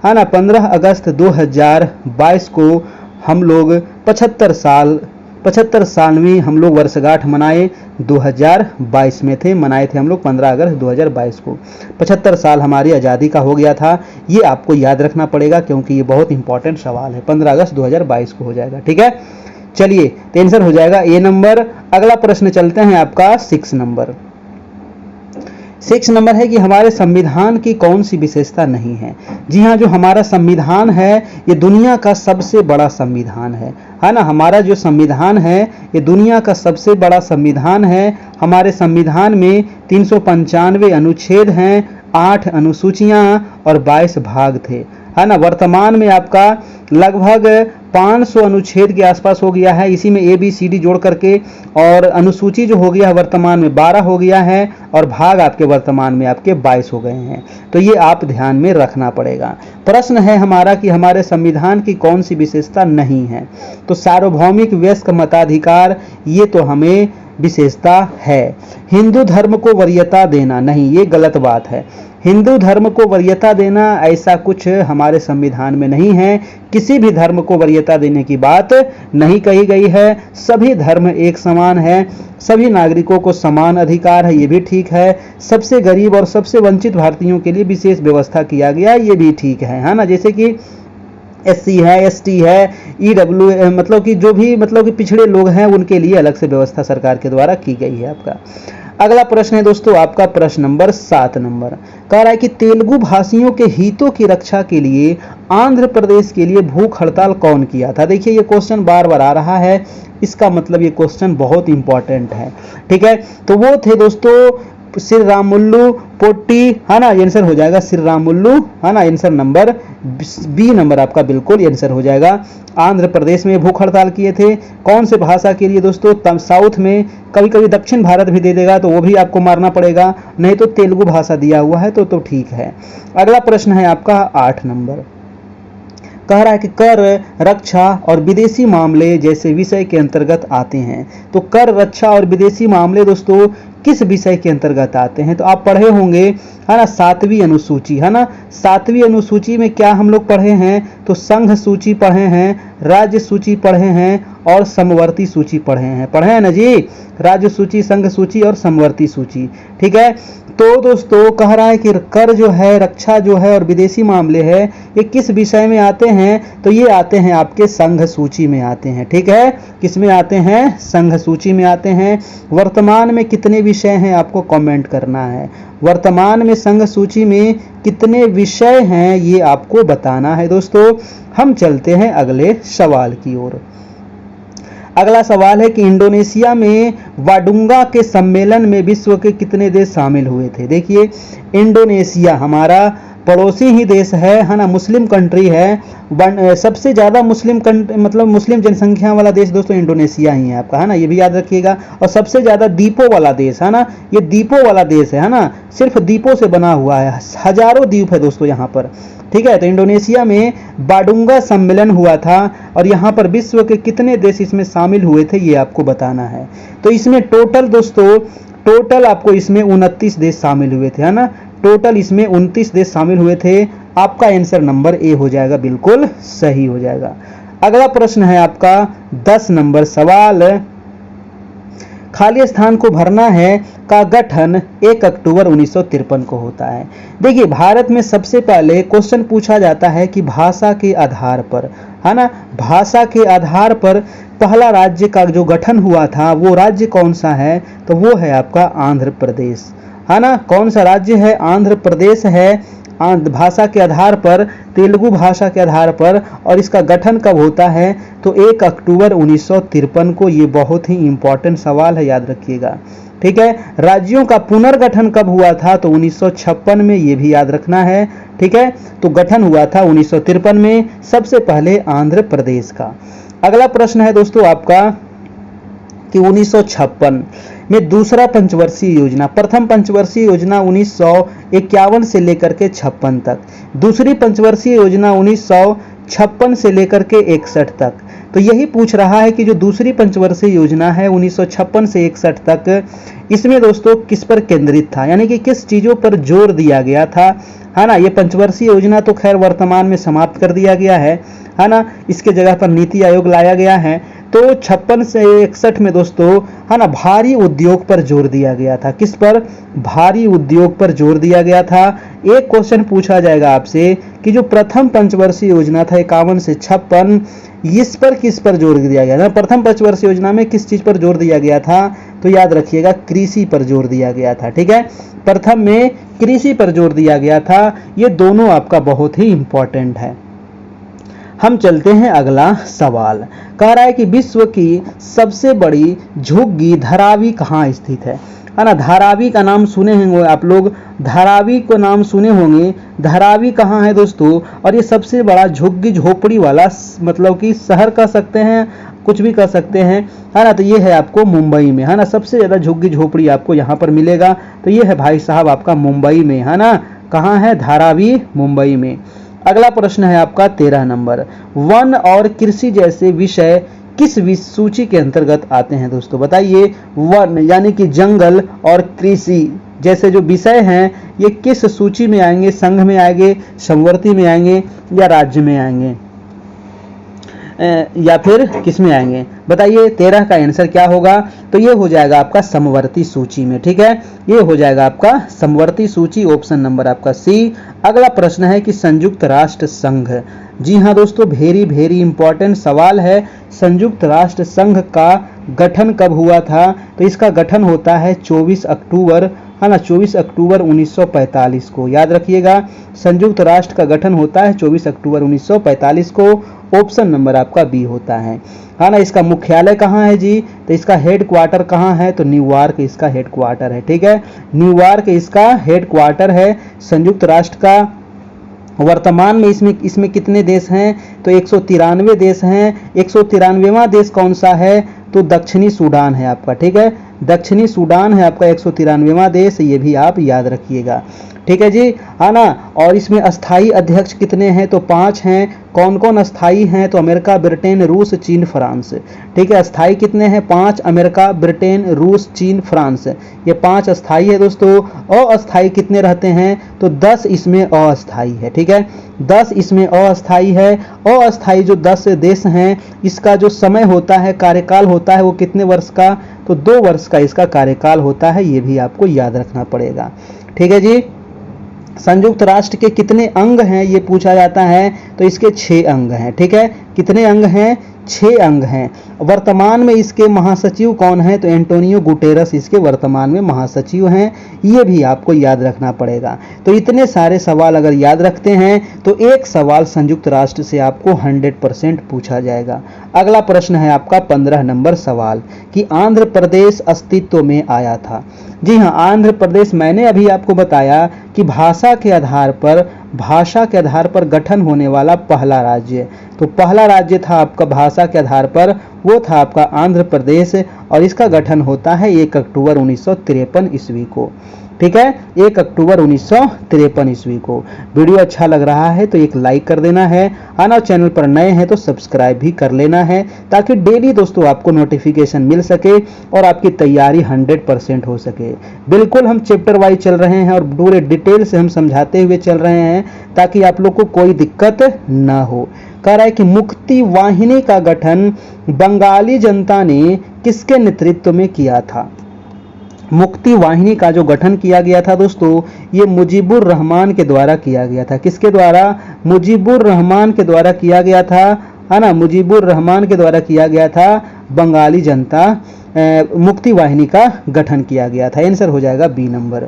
है ना, 15 अगस्त 2022 को हम लोग 75 सालवीं हम लोग वर्षगांठ मनाए, 2022 में थे, मनाए थे हम लोग 15 अगस्त 2022 को। 75 साल हमारी आज़ादी का हो गया था, ये आपको याद रखना पड़ेगा क्योंकि ये बहुत इंपॉर्टेंट सवाल है। 15 अगस्त 2022 को हो जाएगा, ठीक है। चलिए तो आंसर हो जाएगा ए नंबर। अगला प्रश्न चलते हैं आपका 6 नंबर। 6 नंबर है कि हमारे संविधान की कौन सी विशेषता नहीं है? जी हाँ, जो हमारा संविधान है ये दुनिया का सबसे बड़ा संविधान है ना। हमारा जो संविधान है ये दुनिया का सबसे बड़ा संविधान है। हमारे संविधान में 395 अनुच्छेद हैं, 8 अनुसूचियां और 22 भाग थे, है ना। वर्तमान में आपका लगभग 500 अनुच्छेद के आसपास हो गया है, इसी में ABCD जोड़ करके, और अनुसूची जो हो गया है वर्तमान में 12 हो गया है, और भाग आपके वर्तमान में आपके 22 हो गए हैं। तो ये आप ध्यान में रखना पड़ेगा। प्रश्न है हमारा कि हमारे संविधान की कौन सी विशेषता नहीं है, तो सार्वभौमिक वयस्क मताधिकार, ये तो हमें विशेषता है। हिंदू धर्म को वरीयता देना, नहीं, ये गलत बात है। हिंदू धर्म को वरीयता देना ऐसा कुछ हमारे संविधान में नहीं है। किसी भी धर्म को वरीयता देने की बात नहीं कही गई है। सभी धर्म एक समान है, सभी नागरिकों को समान अधिकार है, ये भी ठीक है। सबसे गरीब और सबसे वंचित भारतीयों के लिए विशेष व्यवस्था किया गया, ये भी ठीक है ना। जैसे कि SC है, ST है, EW, मतलब कि जो भी मतलब कि पिछड़े लोग हैं उनके लिए अलग से व्यवस्था सरकार के द्वारा की गई है आपका। अगला प्रश्न है दोस्तों आपका प्रश्न नंबर 7 नंबर, कह रहा है कि तेलुगु भाषियों के हितों की रक्षा के लिए आंध्र प्रदेश के लिए भूख हड़ताल कौन किया था। देखिए ये क्वेश्चन बार बार आ रहा है, इसका मतलब ये क्वेश्चन बहुत इंपॉर्टेंट है, ठीक है। तो वो थे दोस्तों श्रीरामुलु पोट्टी, है ना, आंसर हो जाएगा श्रीरामुलु, है ना, आंसर नंबर B नंबर आपका बिल्कुल आंसर हो जाएगा। आंध्र प्रदेश में भूख हड़ताल किए थे, कौन से भाषा के लिए दोस्तों, साउथ में, कभी कभी दक्षिण भारत भी दे देगा तो वो भी आपको मारना पड़ेगा, नहीं तो तेलुगु भाषा दिया हुआ है तो ठीक है। अगला प्रश्न है आपका 8 नंबर, कह रहा है कि कर, रक्षा और विदेशी मामले जैसे विषय के अंतर्गत आते हैं। तो कर, रक्षा और विदेशी मामले दोस्तों किस विषय के अंतर्गत आते हैं, तो आप पढ़े होंगे, है ना, 7वीं अनुसूची, है ना। 7वीं अनुसूची में क्या हम लोग पढ़े हैं, तो संघ सूची पढ़े हैं, राज्य सूची पढ़े हैं और समवर्ती सूची पढ़े हैं ना जी, राज्य सूची, संघ सूची और समवर्ती सूची, ठीक है। तो दोस्तों कह रहा है कि कर जो है, रक्षा जो है और विदेशी मामले है, ये किस विषय में आते हैं, तो ये आते हैं आपके संघ सूची में आते हैं, ठीक है। किस में आते हैं, संघ सूची में आते हैं। वर्तमान में कितने विषय हैं आपको कमेंट करना है, वर्तमान में संघ सूची में कितने विषय हैं ये आपको बताना है दोस्तों। हम चलते हैं अगले सवाल की ओर। अगला सवाल है कि इंडोनेशिया में वाडुंगा के सम्मेलन में विश्व के कितने देश शामिल हुए थे। देखिए इंडोनेशिया हमारा पड़ोसी ही देश है ना, मुस्लिम कंट्री है। सबसे ज्यादा मुस्लिम मतलब मुस्लिम जनसंख्या वाला देश दोस्तों इंडोनेशिया ही है आपका, है ना, ये भी याद रखिएगा। और सबसे ज्यादा द्वीपों वाला देश है ना, ये द्वीपों वाला देश है ना, सिर्फ द्वीपों से बना हुआ है, हजारों द्वीप है दोस्तों यहाँ पर, ठीक है। तो इंडोनेशिया में बाडुंगा सम्मेलन हुआ था और यहाँ पर विश्व के कितने देश इसमें शामिल हुए थे ये आपको बताना है। तो इसमें टोटल दोस्तों, टोटल आपको इसमें 29 देश शामिल हुए थे, है ना, टोटल इसमें 29 देश शामिल हुए थे। आपका आंसर नंबर A हो जाएगा, बिल्कुल सही हो जाएगा। अगला प्रश्न है आपका 10 नंबर सवाल, खाली स्थान को भरना है का गठन 1 अक्टूबर 1953 को होता है। देखिए भारत में सबसे पहले क्वेश्चन पूछा जाता है कि भाषा के आधार पर, है ना, भाषा के आधार पर पहला राज्य का जो गठन हुआ था वो राज्य कौन सा है, तो वो है आपका आंध्र प्रदेश, है ना। कौन सा राज्य है, आंध्र प्रदेश है। भाषा के आधार पर, तेलुगु भाषा के आधार पर, और इसका गठन कब होता है, तो 1 अक्टूबर 1953 को। ये बहुत ही इंपॉर्टेंट सवाल है, याद रखिएगा, ठीक है। राज्यों का पुनर्गठन कब हुआ था, तो 1956 में, ये भी याद रखना है, ठीक है। तो गठन हुआ था 1953 में, सबसे पहले आंध्र प्रदेश का। अगला प्रश्न है दोस्तों आपका कि 1956 में दूसरा पंचवर्षीय योजना, प्रथम पंचवर्षीय योजना 1951 से लेकर के 56 तक, दूसरी पंचवर्षीय योजना 1956 से लेकर के 61 तक। तो यही पूछ रहा है कि जो दूसरी पंचवर्षीय योजना है 1956 से 61 तक, इसमें दोस्तों किस पर केंद्रित था, यानी कि किस चीजों पर जोर दिया गया था, है ना। ये पंचवर्षीय योजना तो खैर वर्तमान में समाप्त कर दिया गया है ना, इसके जगह पर नीति आयोग लाया गया है। तो 56 से 61 में दोस्तों, है ना, भारी उद्योग पर जोर दिया गया था। किस पर, भारी उद्योग पर जोर दिया गया था। एक क्वेश्चन पूछा जाएगा आपसे कि जो प्रथम पंचवर्षीय योजना था 51 से 56, इस पर किस पर जोर दिया गया था, प्रथम पंचवर्षीय योजना में किस चीज पर जोर दिया गया था, तो याद रखिएगा कृषि पर जोर दिया गया था, ठीक है। प्रथम में कृषि पर जोर दिया गया था। ये दोनों आपका बहुत ही इंपॉर्टेंट है। हम चलते हैं अगला सवाल, कह रहा है कि विश्व की सबसे बड़ी झुग्गी धरावी कहाँ स्थित है। है ना। धारावी का नाम सुने होंगे आप लोग, धारावी को नाम सुने होंगे। धारावी कहाँ है दोस्तों, और ये सबसे बड़ा झुग्गी झोपड़ी वाला मतलब कि शहर कह सकते हैं, कुछ भी कह सकते हैं, है ना। तो ये है आपको मुंबई में, है ना, सबसे ज़्यादा झुग्गी झोपड़ी आपको यहाँ पर मिलेगा। तो ये है भाई साहब आपका मुंबई में, है ना। कहाँ है, धारावी मुंबई में। अगला प्रश्न है आपका 13 नंबर, वन और कृषि जैसे विषय किस सूची के अंतर्गत आते हैं दोस्तों, बताइए। वन यानी कि जंगल और कृषि जैसे जो विषय हैं ये किस सूची में आएंगे, संघ में आएंगे, समवर्ती में आएंगे, या राज्य में आएंगे, या फिर किस में आएंगे, बताइए। 13 का आंसर क्या होगा, तो ये हो जाएगा आपका समवर्ती सूची में, ठीक है। ये हो जाएगा आपका समवर्ती सूची, ऑप्शन नंबर आपका सी। अगला प्रश्न है कि संयुक्त राष्ट्र संघ, जी हाँ दोस्तों, वेरी वेरी इंपॉर्टेंट सवाल है। संयुक्त राष्ट्र संघ का गठन कब हुआ था, तो इसका गठन होता है 24 अक्टूबर, है ना, 24 अक्टूबर 1945 को, याद रखिएगा। संयुक्त राष्ट्र का गठन होता है 24 अक्टूबर 1945 को, ऑप्शन नंबर आपका बी होता है ना। इसका मुख्यालय कहाँ है जी, तो इसका हेड क्वार्टर कहाँ है, तो न्यूयॉर्क इसका हेड क्वार्टर है, ठीक है। न्यूयॉर्क इसका हेड क्वार्टर है संयुक्त राष्ट्र का। वर्तमान में इसमें कितने देश हैं, तो 193 देश हैं। 193वां देश कौन सा है, तो दक्षिणी सूडान है आपका, ठीक है। दक्षिणी सूडान है आपका 193वां देश, ये भी आप याद रखिएगा, ठीक है जी, है ना। और इसमें अस्थाई अध्यक्ष कितने हैं, तो 5 हैं। कौन कौन अस्थाई हैं, तो अमेरिका, ब्रिटेन, रूस, चीन, फ्रांस, ठीक है। अस्थाई कितने हैं, 5, अमेरिका, ब्रिटेन, रूस, चीन, फ्रांस, ये 5 अस्थाई है दोस्तों। अस्थाई कितने रहते हैं, तो 10 इसमें अस्थाई है, ठीक है। 10 इसमें अस्थाई है। अस्थाई जो 10 देश हैं, इसका जो समय होता है, कार्यकाल होता है, वो कितने वर्ष का, तो 2 वर्ष का इसका कार्यकाल होता है, ये भी आपको याद रखना पड़ेगा, ठीक है जी। संयुक्त राष्ट्र के कितने अंग हैं, ये पूछा जाता है, तो इसके 6 अंग हैं, ठीक है। कितने अंग हैं, 6 अंग हैं। वर्तमान में इसके महासचिव कौन है, तो एंटोनियो गुटेरस इसके वर्तमान में महासचिव हैं, ये भी आपको याद रखना पड़ेगा। तो इतने सारे सवाल अगर याद रखते हैं तो एक सवाल संयुक्त राष्ट्र से आपको 100% पूछा जाएगा। अगला प्रश्न है आपका 15 नंबर सवाल कि आंध्र प्रदेश अस्तित्व में आया था। जी हाँ, आंध्र प्रदेश, मैंने अभी आपको बताया कि भाषा के आधार पर गठन होने वाला पहला राज्य, तो पहला राज्य था आपका भाषा के आधार पर, वो था आपका आंध्र प्रदेश, और इसका गठन होता है 1 अक्टूबर 1953 ईस्वी को, ठीक है। 1 अक्टूबर 1953 ईस्वी को। वीडियो अच्छा लग रहा है तो एक लाइक कर देना है, ना। चैनल पर नए हैं तो सब्सक्राइब भी कर लेना है, ताकि डेली दोस्तों आपको नोटिफिकेशन मिल सके और आपकी तैयारी 100% हो सके। बिल्कुल हम चैप्टर वाइज चल रहे हैं और पूरे डिटेल से हम समझाते हुए चल रहे हैं, ताकि आप लोग को कोई दिक्कत ना हो। कह रहा है कि मुक्ति वाहिनी का गठन बंगाली जनता ने किसके नेतृत्व में किया था। मुक्ति वाहिनी का जो गठन किया गया था दोस्तों, ये मुजीबुर रहमान के द्वारा किया गया था। किसके द्वारा, मुजीबुर रहमान के द्वारा किया गया था, है ना। मुजीबुर रहमान के द्वारा किया गया था, बंगाली जनता मुक्ति वाहिनी का गठन किया गया था। आंसर हो जाएगा बी नंबर।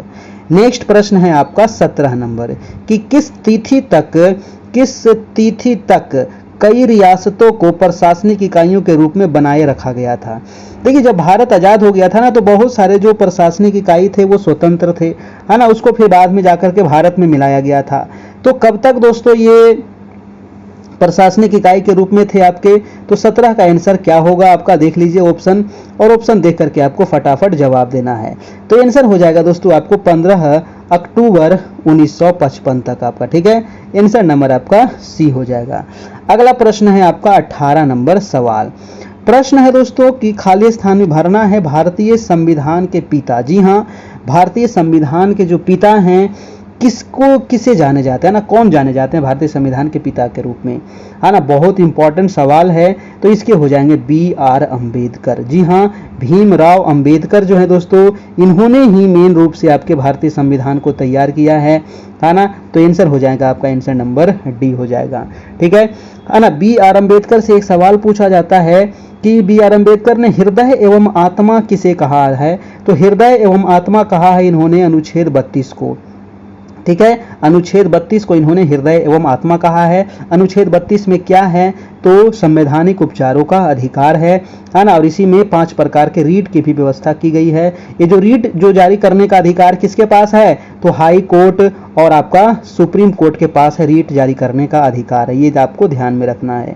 नेक्स्ट प्रश्न है आपका 17 नंबर कि किस तिथि तक कई रियासतों को प्रशासनिक इकाइयों के रूप में बनाए रखा गया था। देखिए, जब भारत आजाद हो गया था ना, तो बहुत सारे जो प्रशासनिक इकाई थे वो स्वतंत्र थे, है ना। उसको फिर बाद में जाकर के भारत में मिलाया गया था। तो कब तक दोस्तों ये प्रशासनिक इकाई के रूप में थे आपके, तो 17 का आंसर क्या होगा आपका, देख लीजिए ऑप्शन, और ऑप्शन देख करके आपको फटाफट जवाब देना है। तो आंसर हो जाएगा दोस्तों आपको 15 अक्टूबर 1955 तक आपका, ठीक है। आंसर नंबर आपका सी हो जाएगा। अगला प्रश्न है आपका 18 नंबर सवाल। प्रश्न है दोस्तों कि खाली स्थान में भरना है भारतीय संविधान के पिता। जी हाँ, भारतीय संविधान के जो पिता हैं, किसे जाने जाते हैं ना, कौन जाने जाते हैं भारतीय संविधान के पिता के रूप में, है ना। बहुत इंपॉर्टेंट सवाल है, तो इसके हो जाएंगे BR अम्बेडकर। जी हाँ, भीमराव अंबेडकर जो है दोस्तों, इन्होंने ही मेन रूप से आपके भारतीय संविधान को तैयार किया है ना। तो आंसर हो जाएगा आपका, आंसर नंबर डी हो जाएगा, ठीक है ना। BR अम्बेडकर से एक सवाल पूछा जाता है कि BR अम्बेडकर ने हृदय एवं आत्मा किसे कहा है, तो हृदय एवं आत्मा कहा है इन्होंने अनुच्छेद 32 को। ठीक है। अनुच्छेद 32 को इन्होंने हृदय एवं आत्मा कहा है। अनुच्छेद 32 में क्या है, तो संवैधानिक उपचारों का अधिकार है ना। और इसी में 5 प्रकार के रीट की भी व्यवस्था की गई है। ये जो रीट जो जारी करने का अधिकार किसके पास है, तो हाई कोर्ट और आपका सुप्रीम कोर्ट के पास है रीट जारी करने का अधिकार है। ये आपको ध्यान में रखना है।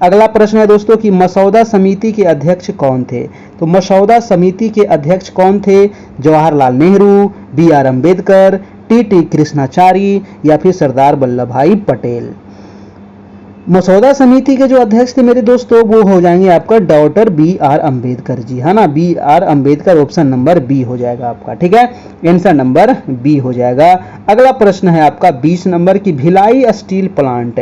अगला प्रश्न है दोस्तों कि मसौदा समिति के अध्यक्ष कौन थे। तो मसौदा समिति के अध्यक्ष कौन थे, जवाहरलाल नेहरू, बी.आर. अम्बेडकर, टी.टी. कृष्णाचारी या फिर सरदार वल्लभ भाई पटेल। मसौदा समिति के जो अध्यक्ष थे मेरे दोस्तों वो हो जाएंगे आपका डॉक्टर बी.आर. अम्बेडकर जी, है ना। BR. Ambedkar, option number B हो जाएगा आपका, ठीक है। आंसर नंबर बी हो जाएगा। अगला प्रश्न है आपका 20 नंबर की Bhilai steel plant,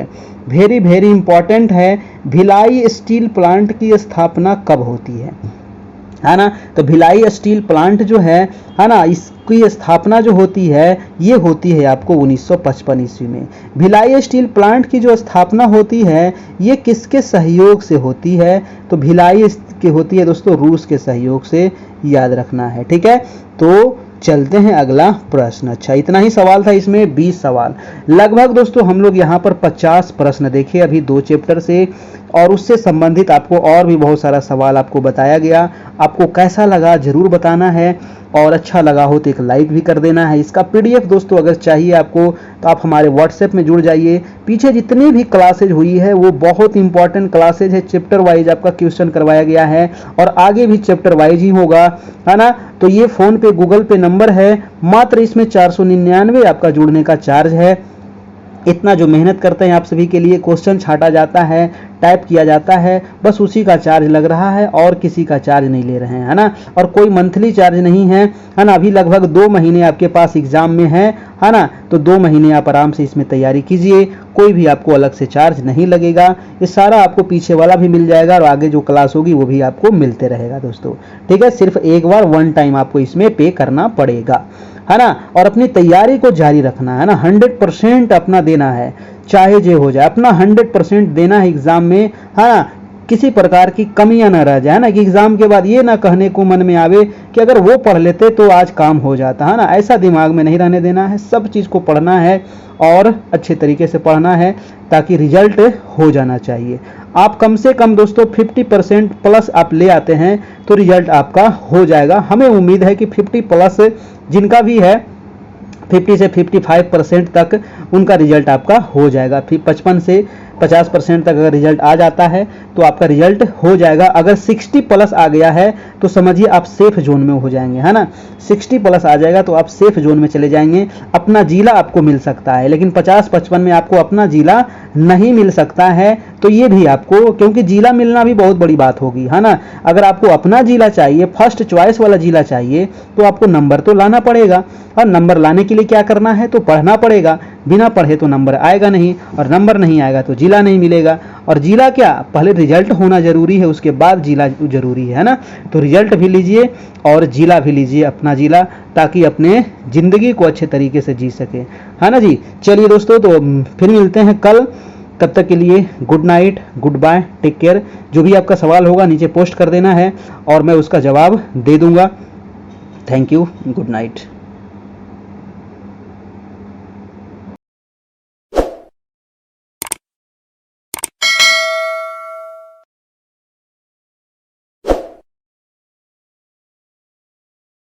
very very important है। भिलाई स्टील प्लांट की स्थापना कब होती है ना। तो भिलाई स्टील प्लांट जो है ना, इसकी स्थापना जो होती है ये होती है आपको 1955 ईस्वी में। भिलाई स्टील प्लांट की जो स्थापना होती है ये किसके सहयोग से होती है, तो भिलाई की होती है दोस्तों रूस के सहयोग से, याद रखना है, ठीक है। तो चलते हैं अगला प्रश्न। अच्छा, इतना ही सवाल था इसमें, 20 सवाल लगभग दोस्तों हम लोग यहाँ पर 50 प्रश्न देखे अभी 2 चैप्टर से, और उससे संबंधित आपको और भी बहुत सारा सवाल आपको बताया गया। आपको कैसा लगा जरूर बताना है, और अच्छा लगा हो तो एक लाइक भी कर देना है। इसका पीडीएफ दोस्तों अगर चाहिए आपको तो आप हमारे व्हाट्सएप में जुड़ जाइए। पीछे जितनी भी क्लासेज हुई है वो बहुत इंपॉर्टेंट क्लासेज है, चैप्टर वाइज आपका क्वेश्चन करवाया गया है, और आगे भी चैप्टर वाइज ही होगा, है ना। तो ये फोन पे गूगल पे नंबर है, मात्र इसमें 499 आपका जुड़ने का चार्ज है। इतना जो मेहनत करते हैं आप सभी के लिए, क्वेश्चन छाटा जाता है, टाइप किया जाता है, बस उसी का चार्ज लग रहा है, और किसी का चार्ज नहीं ले रहे हैं, है ना। और कोई मंथली चार्ज नहीं है ना। अभी लगभग 2 महीने आपके पास एग्जाम में है ना। तो 2 महीने आप आराम से इसमें तैयारी कीजिए, कोई भी आपको अलग से चार्ज नहीं लगेगा। ये सारा आपको पीछे वाला भी मिल जाएगा, और आगे जो क्लास होगी वो भी आपको मिलते रहेगा दोस्तों, ठीक है। सिर्फ एक बार 1 टाइम आपको इसमें पे करना पड़ेगा, है ना। और अपनी तैयारी को जारी रखना है ना, 100% अपना देना है, चाहे जो हो जाए अपना 100% देना है एग्जाम में, है ना। किसी प्रकार की कमियां ना रह जाए ना, कि एग्जाम के बाद ये ना कहने को मन में आवे कि अगर वो पढ़ लेते तो आज काम हो जाता, है ना। ऐसा दिमाग में नहीं रहने देना है, सब चीज़ को पढ़ना है और अच्छे तरीके से पढ़ना है, ताकि रिजल्ट हो जाना चाहिए। आप कम से कम दोस्तों 50% प्लस आप ले आते हैं तो रिजल्ट आपका हो जाएगा। हमें उम्मीद है कि 50 प्लस जिनका भी है 50 से 55% तक उनका रिजल्ट आपका हो जाएगा। फिर 55 से 50% तक अगर रिजल्ट आ जाता है तो आपका रिजल्ट हो जाएगा। अगर 60 प्लस आ गया है तो समझिए आप सेफ जोन में हो जाएंगे, है ना। 60 प्लस आ जाएगा तो आप सेफ जोन में चले जाएंगे, अपना जिला आपको मिल सकता है। लेकिन 50-55 में आपको अपना जिला नहीं मिल सकता है, तो ये भी आपको, क्योंकि जिला मिलना भी बहुत बड़ी बात होगी, है ना। अगर आपको अपना जिला चाहिए, फर्स्ट चॉइस वाला जिला चाहिए, तो आपको नंबर तो लाना पड़ेगा, और नंबर लाने के लिए क्या करना है, तो पढ़ना पड़ेगा। बिना पढ़े तो नंबर आएगा नहीं, और नंबर नहीं आएगा तो जिला नहीं मिलेगा। और जिला क्या, पहले रिजल्ट होना जरूरी है, उसके बाद जिला जरूरी है ना। तो रिजल्ट भी लीजिए और जिला भी लीजिए, अपना जिला, ताकि अपने जिंदगी को अच्छे तरीके से जी सके, है ना जी। चलिए दोस्तों, तो फिर मिलते हैं कल, तब तक के लिए good night, goodbye, take care. जो भी आपका सवाल होगा नीचे पोस्ट कर देना है और मैं उसका जवाब दे दूंगा। Thank you, good night.